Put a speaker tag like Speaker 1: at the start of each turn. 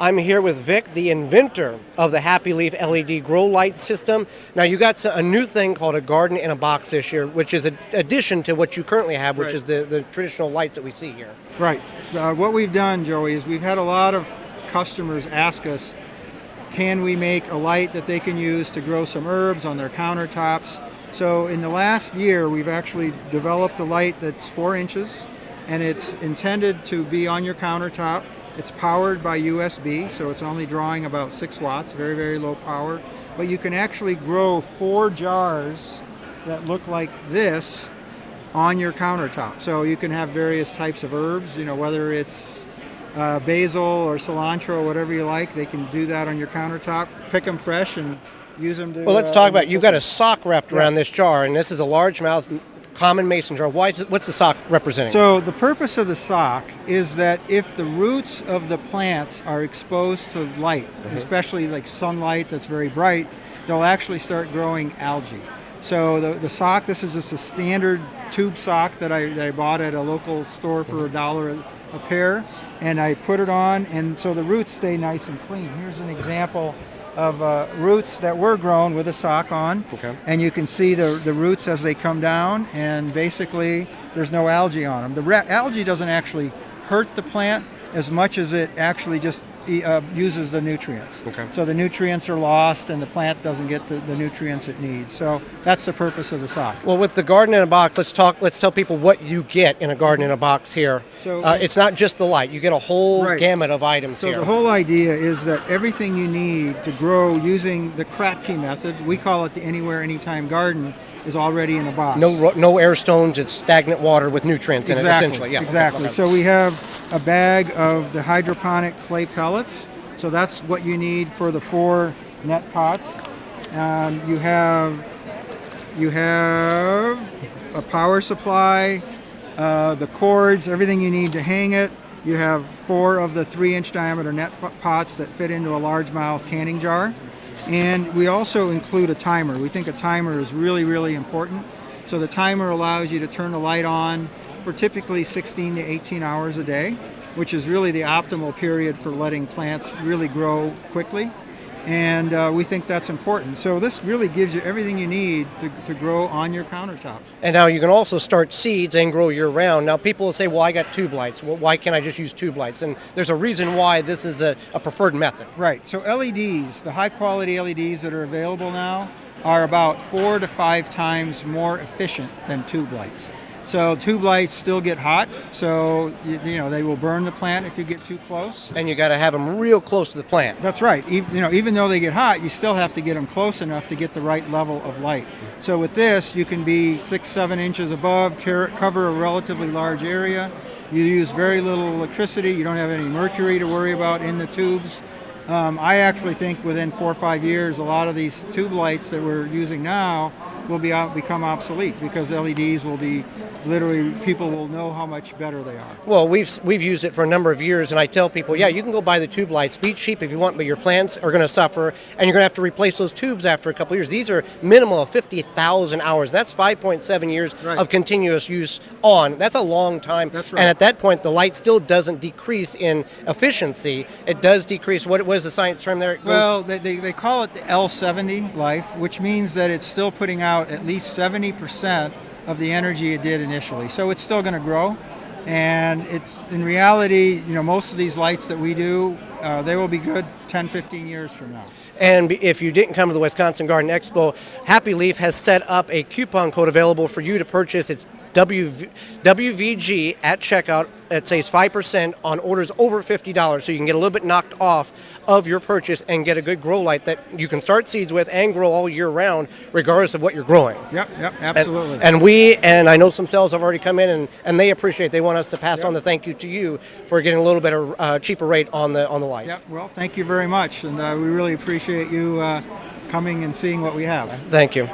Speaker 1: I'm here with Vic, the inventor of the Happy Leaf LED grow light system. Now you got a new thing called a garden in a box this year, which is an addition to what you currently have, which is the traditional lights that we see here.
Speaker 2: Right. What we've done, Joey, is we've had a lot of customers ask us, can we make a light that they can use to grow some herbs on their countertops? So in the last year, we've actually developed a light that's 4 inches, and it's intended to be on your countertop. It's powered by USB, so it's only drawing about 6 watts, very, very low power. But you can actually grow 4 jars that look like this on your countertop. So you can have various types of herbs, whether it's basil or cilantro, whatever you like, they can do that on your countertop. Pick them fresh and use them to...
Speaker 1: Well, let's talk about, you've got a sock wrapped around this jar, and this is a largemouth common mason jar. What's the sock representing?
Speaker 2: So the purpose of the sock is that if the roots of the plants are exposed to light, especially like sunlight that's very bright, they'll actually start growing algae. So the sock, this is just a standard tube sock that I bought at a local store for $1 a pair, and I put it on, and so the roots stay nice and clean. Here's an example of roots that were grown with a sock on, and you can see the roots as they come down, and basically there's no algae on them. The algae doesn't actually hurt the plant as much as it actually just uses the nutrients. So the nutrients are lost and the plant doesn't get the nutrients it needs. So that's the purpose of the sock.
Speaker 1: Well, with the garden in a box, let's tell people what you get in a garden in a box here. So it's not just the light. You get a whole gamut of items here.
Speaker 2: So the whole idea is that everything you need to grow using the Kratky method, we call it the anywhere, anytime garden, is already in a box.
Speaker 1: No air stones, it's stagnant water with nutrients in it, essentially. Yeah.
Speaker 2: Exactly. So we have a bag of the hydroponic clay pellets. So that's what you need for the 4 net pots. You have a power supply, the cords, everything you need to hang it. You have 4 of the 3-inch diameter net pots that fit into a largemouth canning jar. And we also include a timer. We think a timer is really, really important. So the timer allows you to turn the light on for typically 16 to 18 hours a day, which is really the optimal period for letting plants really grow quickly. And we think that's important. So this really gives you everything you need to grow on your countertop.
Speaker 1: And now you can also start seeds and grow year-round. Now people will say, well, I got tube lights. Well, why can't I just use tube lights? And there's a reason why this is a preferred method.
Speaker 2: Right. So LEDs, the high-quality LEDs that are available now, are about 4 to 5 times more efficient than tube lights. So tube lights still get hot, so they will burn the plant if you get too close.
Speaker 1: And you got to have them real close to the plant.
Speaker 2: That's right. Even though they get hot, you still have to get them close enough to get the right level of light. So with this, you can be 6-7 inches above, cover a relatively large area. You use very little electricity. You don't have any mercury to worry about in the tubes. I actually think within 4 or 5 years, a lot of these tube lights that we're using now will become obsolete because LEDs will be literally, people will know how much better they are.
Speaker 1: Well, we've used it for a number of years, and I tell people, yeah, you can go buy the tube lights, be cheap if you want, but your plants are going to suffer, and you're going to have to replace those tubes after a couple of years. These are minimal of 50,000 hours. That's 5.7 years of continuous use on. That's a long time.
Speaker 2: That's right.
Speaker 1: And at that point, the light still doesn't decrease in efficiency. It does decrease. What is the science term there?
Speaker 2: Well, they call it the L70 life, which means that it's still putting out at least 70% of the energy it did initially. So it's still going to grow, and it's in reality, most of these lights that we do, they will be good 10-15 years from now.
Speaker 1: And if you didn't come to the Wisconsin Garden Expo, Happy Leaf has set up a coupon code available for you to purchase. It's WVG at checkout. It saves 5% on orders over $50, so you can get a little bit knocked off of your purchase and get a good grow light that you can start seeds with and grow all year round, regardless of what you're growing.
Speaker 2: Yep, absolutely.
Speaker 1: And I know some sales have already come in, and they appreciate. They want us to pass on the thank you to you for getting a little bit of cheaper rate on the lights.
Speaker 2: Yep. Well, thank you very much, and we really appreciate you coming and seeing what we have.
Speaker 1: Thank you.